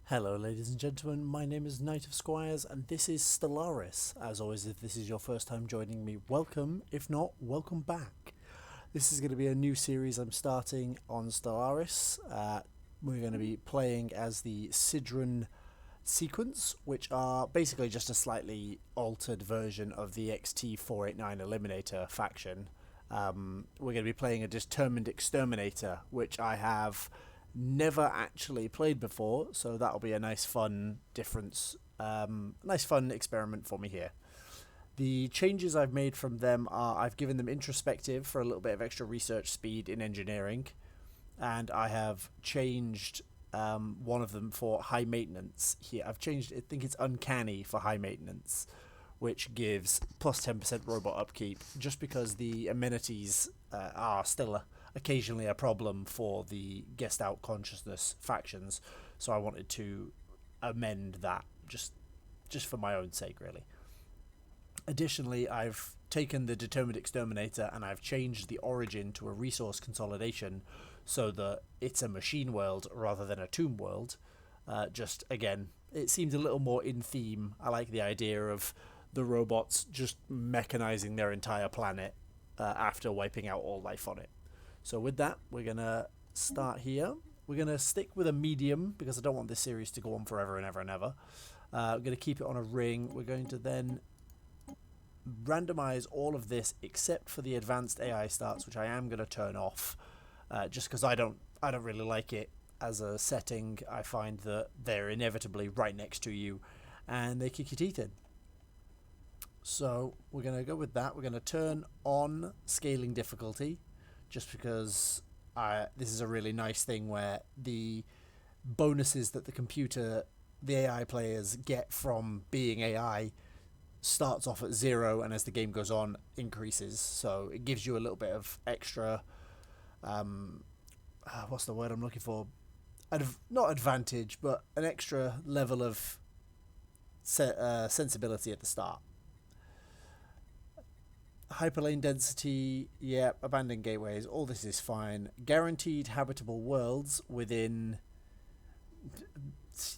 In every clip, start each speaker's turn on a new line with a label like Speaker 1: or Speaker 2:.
Speaker 1: Hello ladies and gentlemen, my name is Knight of Squires and this is Stellaris. As always, if this is your first time joining me, welcome. If not, welcome back. This is going to be a new series I'm starting on Stellaris. We're going to be playing as the Sidron sequence, which are basically just a slightly altered version of the XT489 Eliminator faction. We're going to be playing a determined exterminator, which I have never actually played before, so that'll be a nice fun difference, nice fun experiment for me here. The changes I've made from them are I've given them introspective for a little bit of extra research speed in engineering, and I have changed one of them for high maintenance. Here I've changed, I think it's uncanny for high maintenance, which gives plus 10% robot upkeep, just because the amenities are still occasionally a problem for the guessed out consciousness factions. So I wanted to amend that just for my own sake, really. Additionally, I've taken the determined exterminator and I've changed the origin to a resource consolidation so that it's a machine world rather than a tomb world. Just again, it seems a little more in theme. I like the idea of the robots just mechanizing their entire planet after wiping out all life on it. So with that, we're going to start here. We're going to stick with a medium because I don't want this series to go on forever and ever and ever. We're going to keep it on a ring. We're going to then randomize all of this except for the advanced AI starts, which I am going to turn off just because I don't really like it as a setting. I find that they're inevitably right next to you and they kick your teeth in. So we're going to go with that. We're going to turn on scaling difficulty, just because this is a really nice thing where the bonuses that the AI players get from being AI starts off at 0 and as the game goes on increases. So it gives you a little bit of extra, what's the word I'm looking for? Not advantage, but an extra level of sensibility at the start. Hyperlane density, yeah, abandoned gateways, all this is fine. Guaranteed habitable worlds within,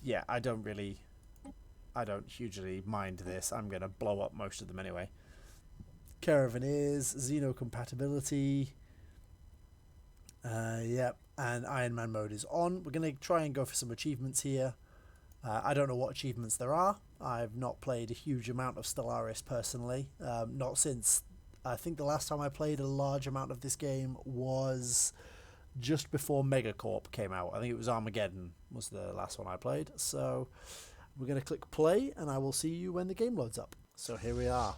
Speaker 1: yeah, I don't hugely mind this. I'm going to blow up most of them anyway. Caravaneers, Xeno-compatibility, yep, and Iron Man mode is on. We're going to try and go for some achievements here. I don't know what achievements there are. I've not played a huge amount of Stellaris personally, not since I think the last time I played a large amount of this game was just before Megacorp came out. I think it was Armageddon was the last one I played. So we're going to click play and I will see you when the game loads up. So here we are.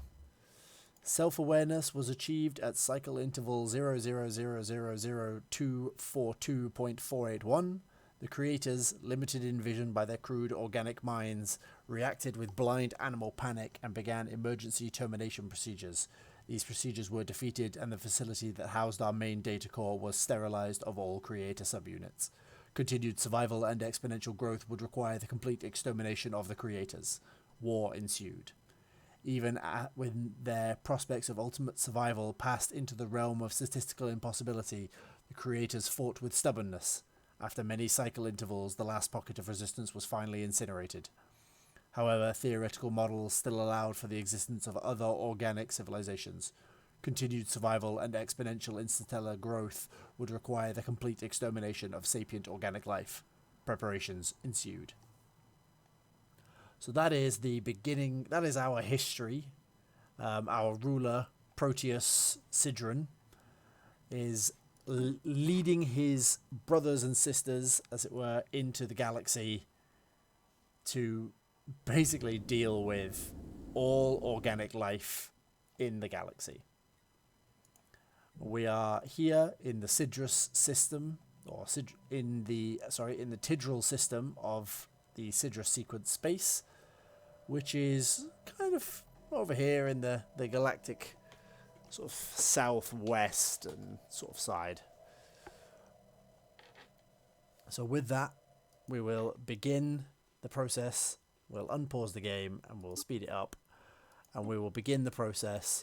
Speaker 1: Self-awareness was achieved at cycle interval 0000242.481. The creators, limited in vision by their crude organic minds, reacted with blind animal panic and began emergency termination procedures. These procedures were defeated and the facility that housed our main data core was sterilized of all creator subunits. Continued survival and exponential growth would require the complete extermination of the creators. War ensued. Even when their prospects of ultimate survival passed into the realm of statistical impossibility, the creators fought with stubbornness. After many cycle intervals, the last pocket of resistance was finally incinerated. However, theoretical models still allowed for the existence of other organic civilizations. Continued survival and exponential interstellar growth would require the complete extermination of sapient organic life. Preparations ensued. So that is the beginning, that is our history. Our ruler, Proteus Sidron, is leading his brothers and sisters, as it were, into the galaxy to basically deal with all organic life in the galaxy. We are here in the Sidrus system, or in the Tidral system of the Sidrus sequence space, which is kind of over here in the galactic sort of southwest and sort of side. So with that, we will begin the process. We'll unpause the game and we'll speed it up, and we will begin the process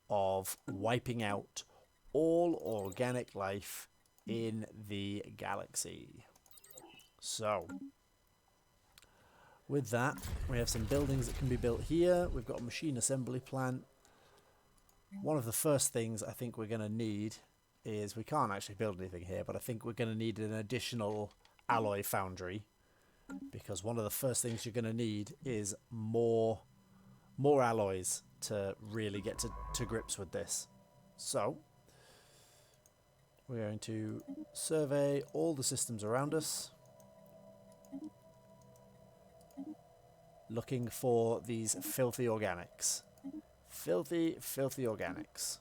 Speaker 1: of wiping out all organic life in the galaxy. So With that, we have some buildings that can be built here. We've got a machine assembly plant. One of the first things I think we're going to need is, we can't actually build anything here, but I think we're going to need an additional alloy foundry, because one of the first things you're going to need is more alloys to really get to grips with this. So we're going to survey all the systems around us, looking for these filthy organics. Filthy organics.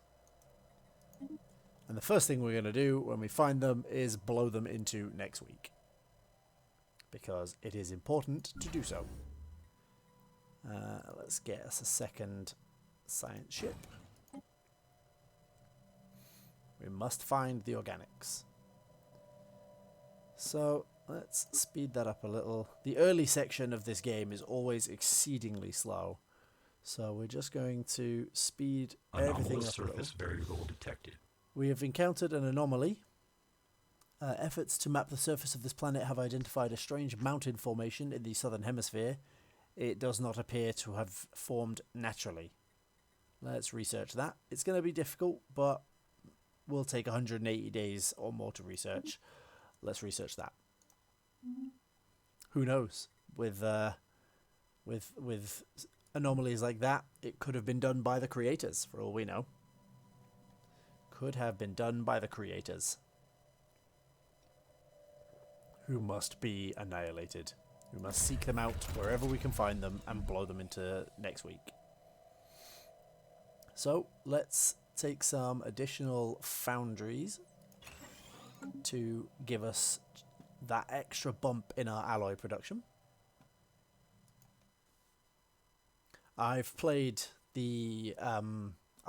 Speaker 1: And the first thing we're going to do when we find them is blow them into next week, because it is important to do so. Let's get us a second science ship. We must find the organics. So let's speed that up a little. The early section of this game is always exceedingly slow, so we're just going to speed everything up a little.
Speaker 2: Surface variable detected.
Speaker 1: We have encountered an anomaly. Efforts to map the surface of this planet have identified a strange mountain formation in the southern hemisphere. It does not appear to have formed naturally. Let's research that. It's going to be difficult, but we'll take 180 days or more to research. Let's research that. Who knows? With anomalies like that, it could have been done by the creators, for all we know. Could have been done by the creators, who must be annihilated. We must seek them out wherever we can find them and blow them into next week. So let's take some additional foundries to give us that extra bump in our alloy production. I've played the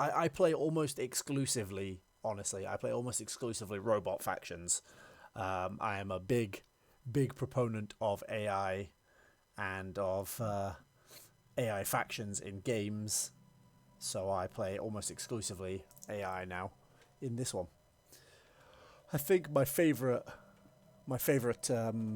Speaker 1: I play almost exclusively, honestly, I play almost exclusively robot factions. I am a big proponent of AI and of AI factions in games, so I play almost exclusively AI now in this one. I think my favorite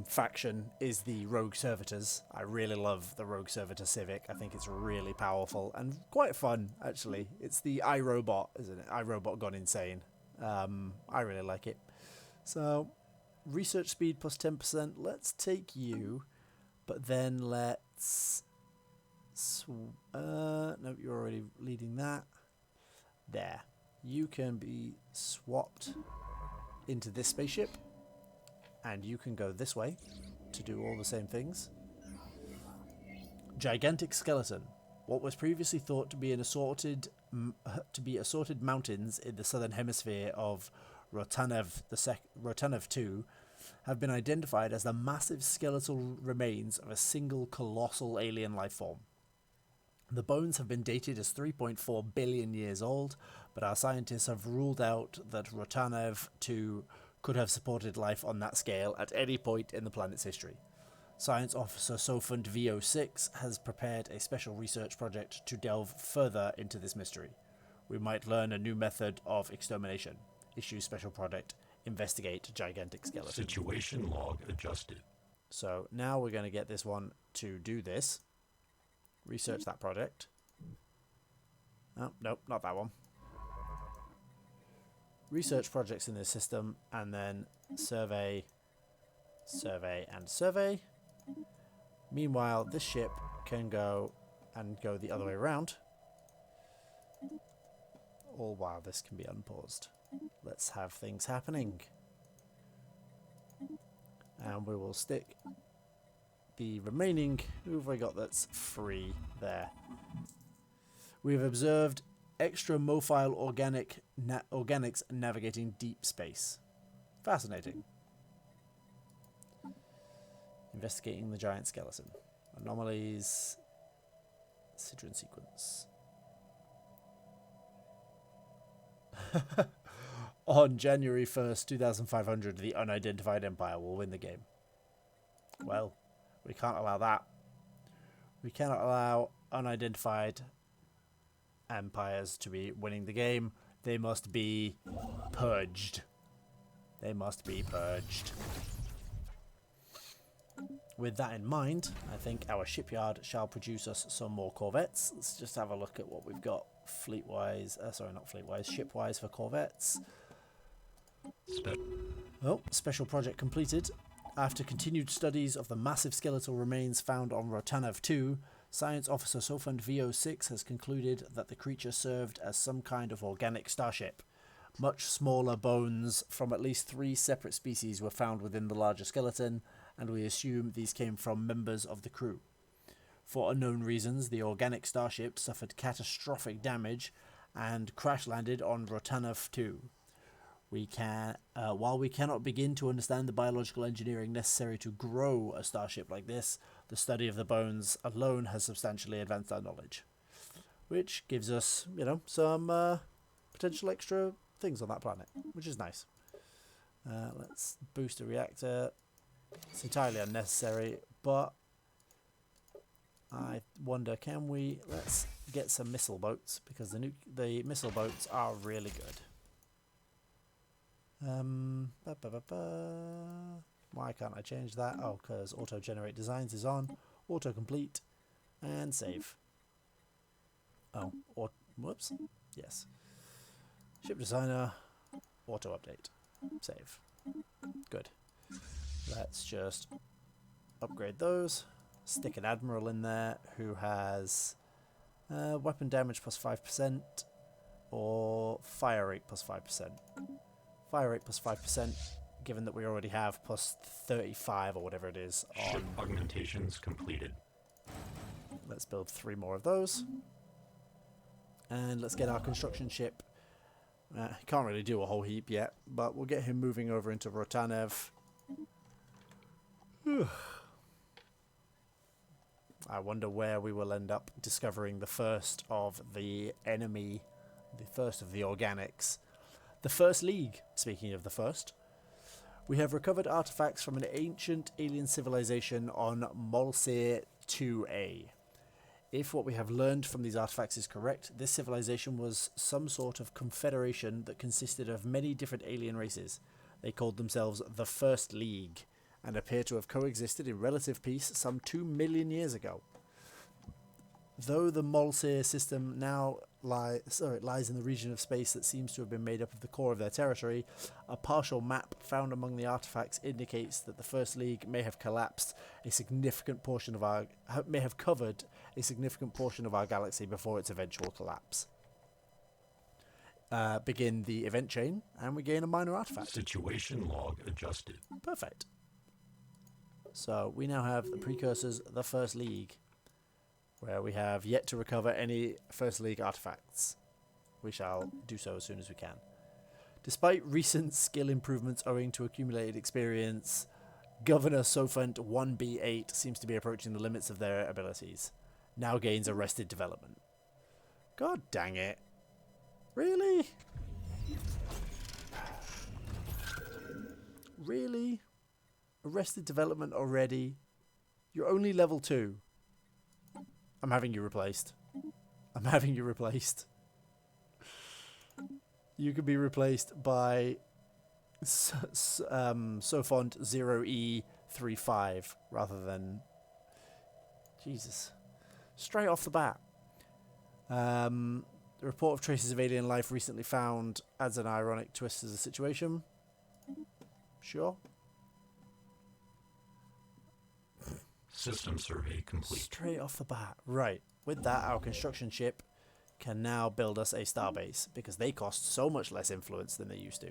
Speaker 1: faction is the Rogue Servitors. I really love the Rogue Servitor Civic. I think it's really powerful and quite fun, actually. It's the iRobot, isn't it? iRobot gone insane. I really like it. So, research speed plus 10%. Let's take you, but then let's... no, you're already leading that. There. You can be swapped into this spaceship, and you can go this way to do all the same things. Gigantic skeleton. What was previously thought to be assorted mountains in the southern hemisphere of Rotanev 2 have been identified as the massive skeletal remains of a single colossal alien life form. The bones have been dated as 3.4 billion years old, but our scientists have ruled out that Rotanev 2 could have supported life on that scale at any point in the planet's history. Science Officer Sofund VO6 has prepared a special research project to delve further into this mystery. We might learn a new method of extermination. Issue special project, investigate gigantic skeleton.
Speaker 2: Situation log adjusted.
Speaker 1: So now we're going to get this one to do this. Research that project. Oh, nope, not that one. Research projects in this system, and then survey, survey, and survey. Meanwhile, this ship can go the other way around. All while this can be unpaused. Let's have things happening. And we will stick the remaining... Who have I got that's free there? We've observed extra-mobile organics navigating deep space. Fascinating. Investigating the giant skeleton. Anomalies. Sidron sequence. On January 1st, 2500, the unidentified empire will win the game. Well, we can't allow that. We cannot allow unidentified empires to be winning the game. They must be purged. They must be purged. With that in mind, I think our shipyard shall produce us some more corvettes. Let's just have a look at what we've got fleet-wise. Sorry, not fleet-wise, ship-wise for corvettes. Special project completed. After continued studies of the massive skeletal remains found on Rotanav 2, Science Officer Sofund VO6 has concluded that the creature served as some kind of organic starship. Much smaller bones from at least 3 separate species were found within the larger skeleton, and we assume these came from members of the crew. For unknown reasons, the organic starship suffered catastrophic damage and crash-landed on Rotanav 2. While we cannot begin to understand the biological engineering necessary to grow a starship like this, the study of the bones alone has substantially advanced our knowledge. Which gives us, some potential extra things on that planet, which is nice. Let's boost a reactor. It's entirely unnecessary, but I wonder, let's get some missile boats, because the missile boats are really good. Why can't I change that? Oh, because auto generate designs is on, auto complete, and save. Oh, or whoops, yes. Ship designer, auto update, save. Good. Let's just upgrade those. Stick an admiral in there who has weapon damage plus 5% or fire rate plus 5%. Fire rate plus 5%, given that we already have plus 35 or whatever it is.
Speaker 2: Ship augmentations completed.
Speaker 1: Let's build 3 more of those. And let's get our construction ship. Can't really do a whole heap yet, but we'll get him moving over into Rotanev. I wonder where we will end up discovering the first of the enemy, the first of the organics. The First League, speaking of the first. We have recovered artifacts from an ancient alien civilization on Molsir 2A. If what we have learned from these artifacts is correct, this civilization was some sort of confederation that consisted of many different alien races. They called themselves the First League, and appear to have coexisted in relative peace some 2 million years ago. Though the Molsir system now lies in the region of space that seems to have been made up of the core of their territory, a partial map found among the artifacts indicates that the First League may have covered a significant portion of our galaxy before its eventual collapse. Begin the event chain, and we gain a minor artifact.
Speaker 2: Situation log adjusted.
Speaker 1: Perfect. So we now have the precursors, the First League, where we have yet to recover any First League artifacts. We shall do so as soon as we can. Despite recent skill improvements owing to accumulated experience, Governor Sofant 1B8 seems to be approaching the limits of their abilities. Now gains arrested development. God dang it. Really? Really? Arrested development already? You're only level 2. I'm having you replaced. I'm having you replaced. You could be replaced by Sofont 0E35 rather than... Jesus. Straight off the bat. The report of traces of alien life recently found adds an ironic twist to the situation. Sure.
Speaker 2: System survey complete.
Speaker 1: Straight off the bat. Right. With that, our construction ship can now build us a starbase, because they cost so much less influence than they used to.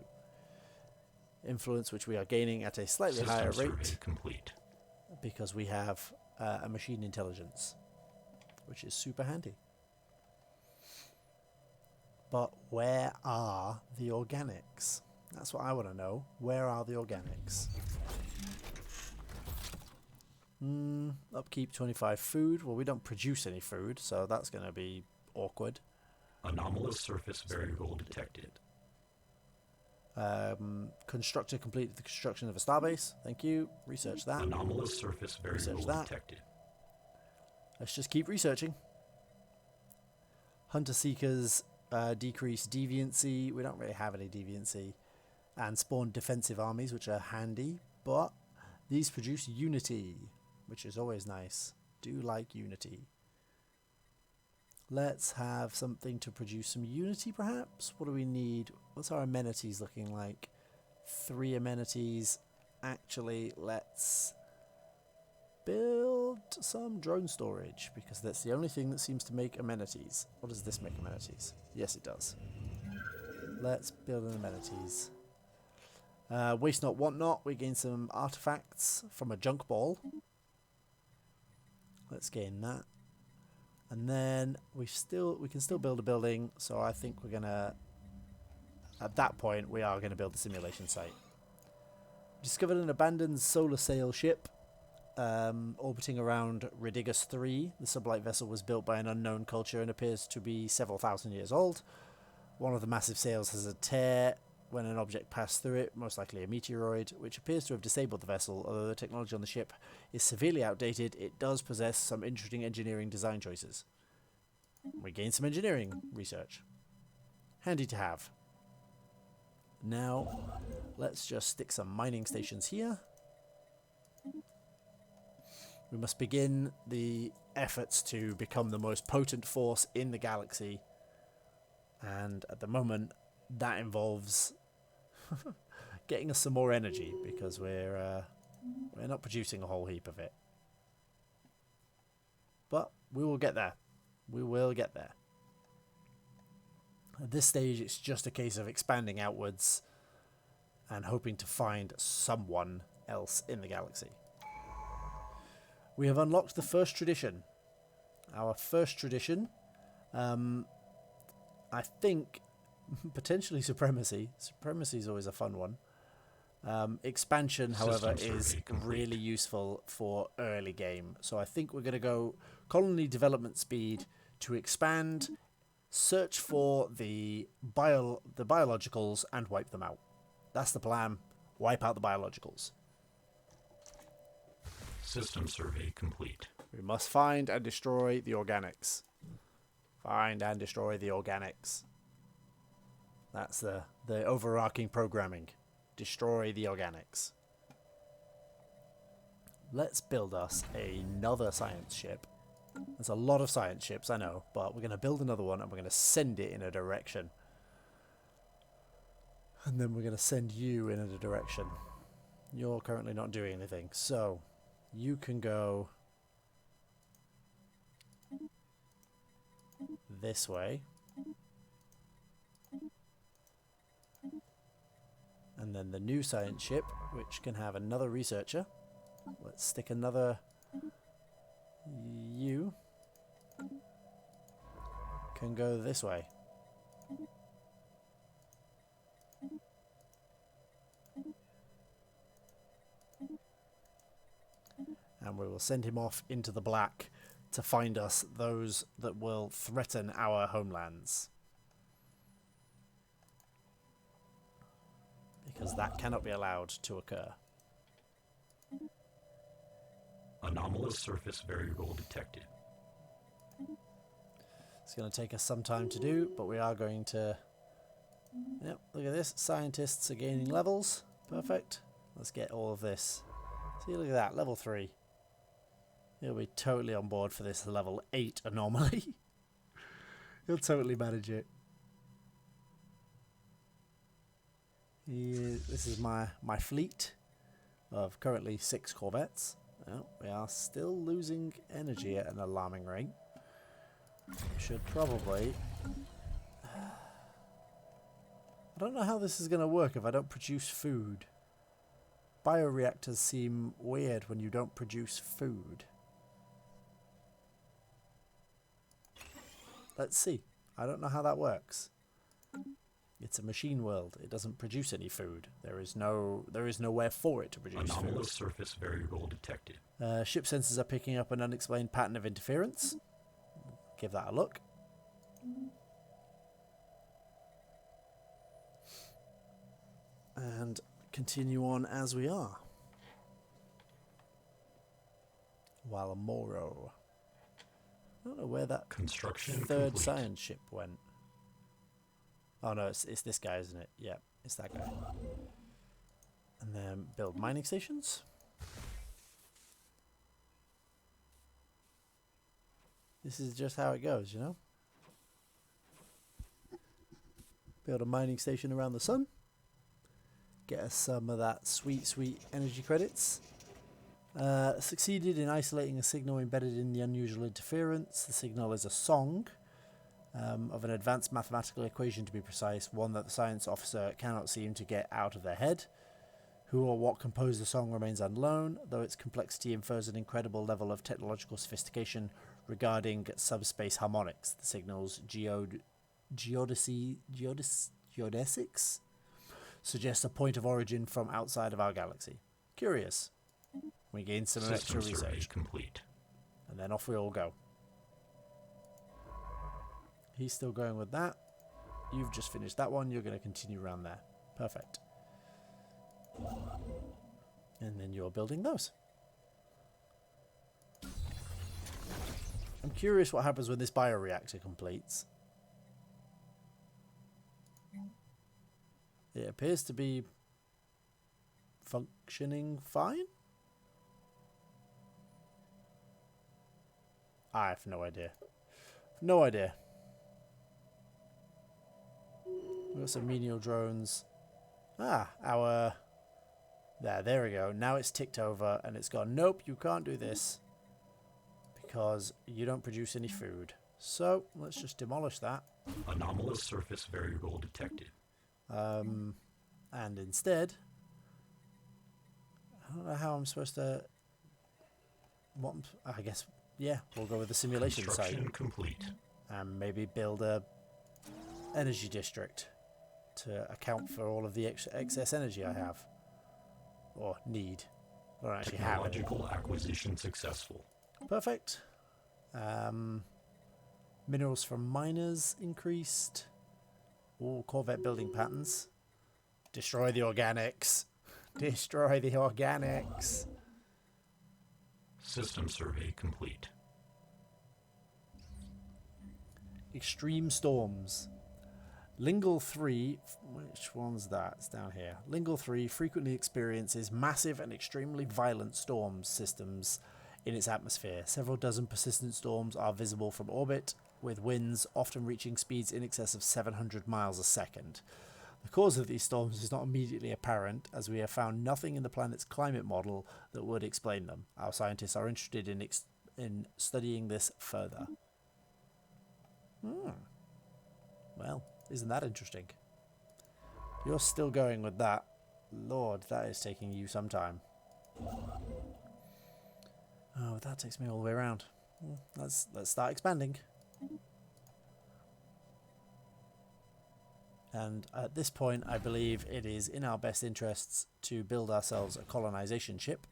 Speaker 1: Influence which we are gaining at a slightly higher rate.
Speaker 2: Complete.
Speaker 1: Because we have a machine intelligence, which is super handy. But where are the organics? That's what I want to know. Where are the organics? Upkeep 25 food. Well, we don't produce any food, so that's going to be awkward.
Speaker 2: Anomalous surface variable detected.
Speaker 1: Constructor completed the construction of a starbase. Thank you. Research that.
Speaker 2: Anomalous surface variable detected.
Speaker 1: Let's just keep researching. Hunter Seekers decrease deviancy. We don't really have any deviancy. And spawn defensive armies, which are handy. But these produce unity, which is always nice. Do like Unity. Let's have something to produce some Unity, perhaps. What do we need? What's our amenities looking like? 3 amenities. Actually, let's build some drone storage, because that's the only thing that seems to make amenities. What does this make amenities? Yes, it does. Let's build an amenities. Waste not, want not. We gain some artifacts from a junk ball. Let's gain that. And then we can still build a building, so I think we're gonna, at that point, we are gonna build the simulation site. Discovered an abandoned solar sail ship orbiting around Redigus 3. The sublight vessel was built by an unknown culture and appears to be several thousand years old. One of the massive sails has a tear when an object passed through it, most likely a meteoroid, which appears to have disabled the vessel. Although the technology on the ship is severely outdated, it does possess some interesting engineering design choices. We gain some engineering research. Handy to have. Now, let's just stick some mining stations here. We must begin the efforts to become the most potent force in the galaxy. And at the moment, that involves getting us some more energy, because we're not producing a whole heap of it. But we will get there. We will get there. At this stage, it's just a case of expanding outwards and hoping to find someone else in the galaxy. We have unlocked the first tradition. Our first tradition, I think, potentially supremacy. Supremacy is always a fun one. Expansion, however, is really useful for early game. So I think we're going to go colony development speed to expand, search for the biologicals and wipe them out. That's the plan. Wipe out the biologicals.
Speaker 2: System survey complete.
Speaker 1: We must find and destroy the organics. Find and destroy the organics. That's the overarching programming. Destroy the organics. Let's build us another science ship. There's a lot of science ships, I know, but we're going to build another one and we're going to send it in a direction. And then we're going to send you in a direction. You're currently not doing anything, so you can go this way. And then the new science ship, which can have another researcher. Let's stick another you. Can go this way. And we will send him off into the black to find us those that will threaten our homelands. Because that cannot be allowed to occur.
Speaker 2: Anomalous surface variable detected.
Speaker 1: It's going to take us some time to do, but we are going to... Yep, look at this. Scientists are gaining levels. Perfect. Let's get all of this. See, look at that. Level 3. He'll be totally on board for this level 8 anomaly. He'll totally manage it. This is my fleet of currently 6 corvettes. Oh, we are still losing energy at an alarming rate. We should probably... I don't know how this is going to work if I don't produce food. Bioreactors seem weird when you don't produce food. Let's see. I don't know how that works. It's a machine world. It doesn't produce any food. There is nowhere for it to produce
Speaker 2: Anomalous
Speaker 1: food.
Speaker 2: surface variable detected.
Speaker 1: Ship sensors are picking up an unexplained pattern of interference. Give that a look. And continue on as we are. Walamoro. I don't know where that
Speaker 2: Construction
Speaker 1: third
Speaker 2: complete.
Speaker 1: science ship went. Oh no, it's this guy, isn't it? Yeah, it's that guy. And then build mining stations. This is just how it goes, you know? Build a mining station around the sun. Get us some of that sweet, sweet energy credits. Succeeded in isolating a signal embedded in the unusual interference. The signal is a song of an advanced mathematical equation, to be precise, one that the science officer cannot seem to get out of their head. Who or what composed the song remains unknown, though its complexity infers an incredible level of technological sophistication regarding subspace harmonics. The signal's geodesics suggests a point of origin from outside of our galaxy. Curious. We gain some extra
Speaker 2: System survey
Speaker 1: research.
Speaker 2: complete.
Speaker 1: And then off we all go. He's still going with that. You've just finished that one. You're going to continue around there. Perfect. And then you're building those. I'm curious what happens when this bioreactor completes. It appears to be functioning fine. I have no idea. No idea. We've got some menial drones. Our... There we go. Now it's ticked over and it's gone, nope, you can't do this. Because you don't produce any food. So, let's just demolish that.
Speaker 2: Anomalous surface variable detected.
Speaker 1: And instead... I don't know how I'm supposed to... I guess, yeah, we'll go with the simulation site.
Speaker 2: Construction complete.
Speaker 1: And maybe build a energy district to account for all of the excess energy I have. Or need. I don't actually have any.
Speaker 2: Technological acquisition successful.
Speaker 1: Perfect. Minerals from miners increased. All Corvette building patterns. Destroy the organics. Destroy the organics.
Speaker 2: System survey complete.
Speaker 1: Extreme storms. Lingle 3, which one's that? It's down here. Lingle 3 frequently experiences massive and extremely violent storm systems in its atmosphere. Several dozen persistent storms are visible from orbit, with winds often reaching speeds in excess of 700 miles a second. The cause of these storms is not immediately apparent, as we have found nothing in the planet's climate model that would explain them. Our scientists are interested in studying this further. Well, isn't that interesting? You're still going with that. Lord, that is taking you some time. Oh, that takes me all the way around. Let's start expanding. And at this point, I believe it is in our best interests to build ourselves a colonization ship.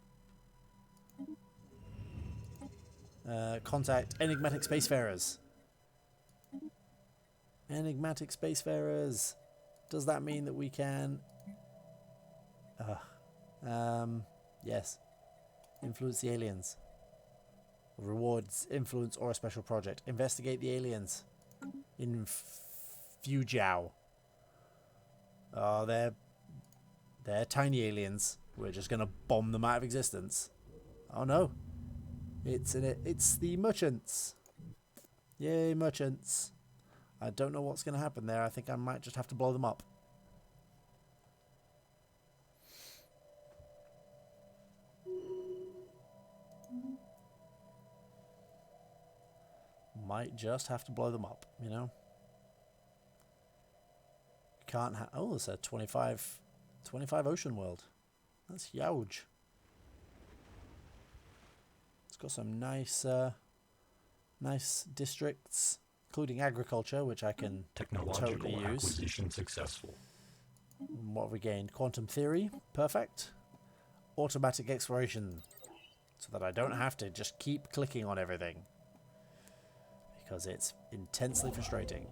Speaker 1: Contact enigmatic spacefarers. Enigmatic spacefarers. Does that mean that we can... yes. Influence the aliens. Rewards, influence, or a special project. Investigate the aliens. In Fujao. Oh, they're tiny aliens. We're just going to bomb them out of existence. Oh no. It's the merchants. Yay, merchants. I don't know what's going to happen there. I think I might just have to blow them up. Might just have to blow them up, you know? Can't have... Oh, there's a 25 ocean world. That's huge. It's got some nice districts, including agriculture, which I can totally use.
Speaker 2: Acquisition successful.
Speaker 1: What have we gained? Quantum theory. Perfect. Automatic exploration. So that I don't have to just keep clicking on everything. Because it's intensely frustrating.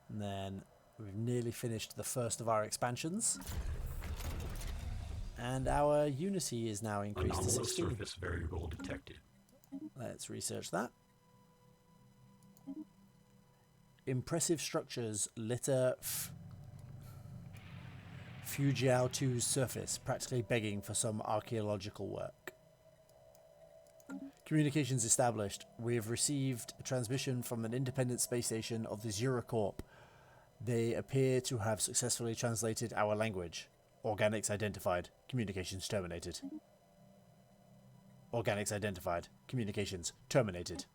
Speaker 1: And then we've nearly finished the first of our expansions. And our unity is now increased to 16.
Speaker 2: Surface variable detected.
Speaker 1: Let's research that. Impressive structures litter Fujiao 2's surface, practically begging for some archaeological work. Communications established. We have received a transmission from an independent space station of the Zuracorp. They appear to have successfully translated our language. Organics identified. Communications terminated. Organics identified. Communications terminated.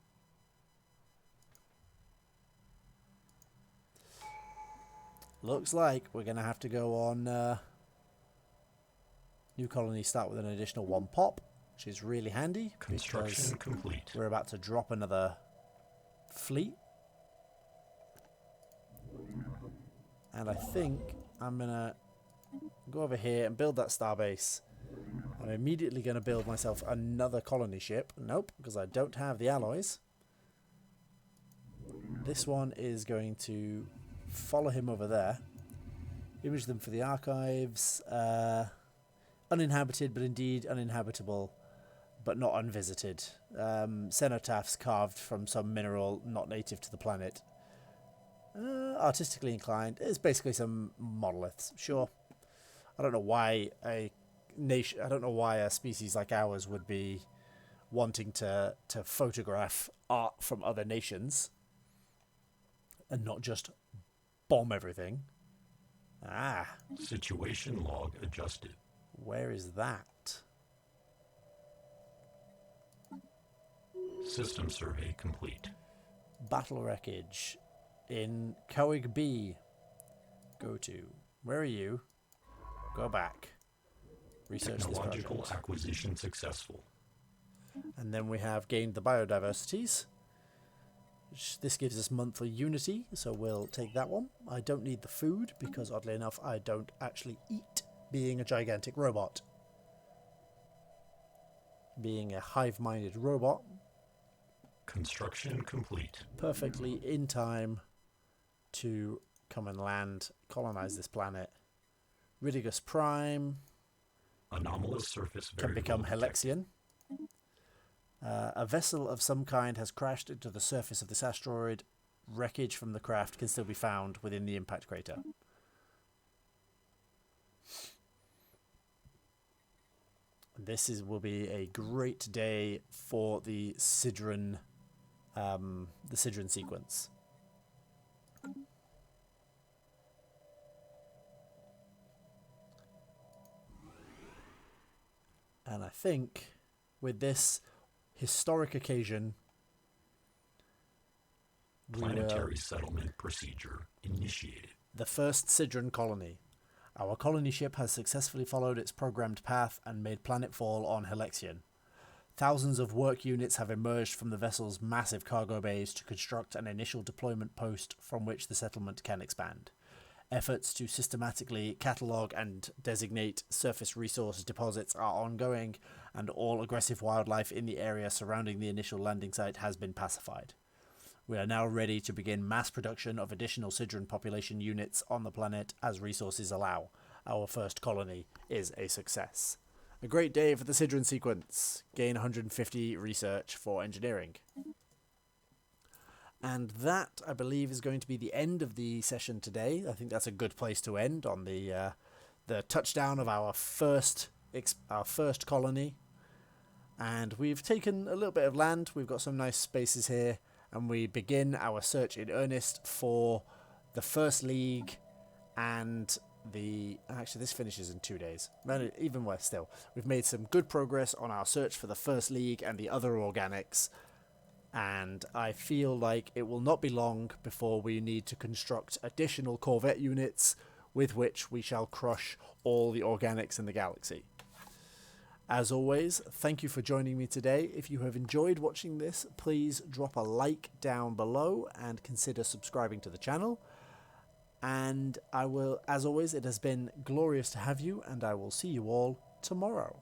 Speaker 1: Looks like we're going to have to go on new colony start with an additional 1 pop, which is really handy.
Speaker 2: Construction complete.
Speaker 1: We're about to drop another fleet. And I think I'm going to go over here and build that starbase. I'm immediately going to build myself another colony ship. Nope, because I don't have the alloys. This one is going to follow him over there. Image them for the archives. Uninhabited, but indeed uninhabitable, but not unvisited. Cenotaphs carved from some mineral not native to the planet. Artistically inclined. It's basically some monoliths. Sure. I don't know why a nation. I don't know why a species like ours would be wanting to photograph art from other nations and not just bomb everything. Ah.
Speaker 2: Situation log adjusted.
Speaker 1: Where is that?
Speaker 2: System survey complete.
Speaker 1: Battle wreckage in Coig B. Go to. Where are you? Go back. Research this
Speaker 2: Technological
Speaker 1: project.
Speaker 2: acquisition successful.
Speaker 1: And then we have gained the biodiversities. This gives us monthly unity, so we'll take that one. I don't need the food because, oddly enough, I don't actually eat, being a gigantic robot. Being a hive-minded robot.
Speaker 2: Construction complete.
Speaker 1: Perfectly in time to come and land, colonize this planet. Ridigus Prime
Speaker 2: Anomalous surface
Speaker 1: can
Speaker 2: variable
Speaker 1: become
Speaker 2: detected.
Speaker 1: Helexian. A vessel of some kind has crashed into the surface of this asteroid. Wreckage from the craft can still be found within the impact crater. Will be a great day for the Sidron sequence. And I think with this historic occasion,
Speaker 2: Planetary settlement procedure initiated.
Speaker 1: the first Sidron colony. Our colony ship has successfully followed its programmed path and made planetfall on Helexian. Thousands of work units have emerged from the vessel's massive cargo bays to construct an initial deployment post from which the settlement can expand. Efforts to systematically catalogue and designate surface resource deposits are ongoing, and all aggressive wildlife in the area surrounding the initial landing site has been pacified. We are now ready to begin mass production of additional Sidron population units on the planet as resources allow. Our first colony is a success. A great day for the Sidron sequence. Gain 150 research for engineering. And that, I believe, is going to be the end of the session today. I think that's a good place to end on the touchdown of our first colony. And we've taken a little bit of land. We've got some nice spaces here. And we begin our search in earnest for the First League and the... Actually, this finishes in 2 days. Even worse still. We've made some good progress on our search for the First League and the other organics. And I feel like it will not be long before we need to construct additional Corvette units with which we shall crush all the organics in the galaxy. As always, thank you for joining me today. If you have enjoyed watching this, please drop a like down below and consider subscribing to the channel. And I will, as always, it has been glorious to have you, and I will see you all tomorrow.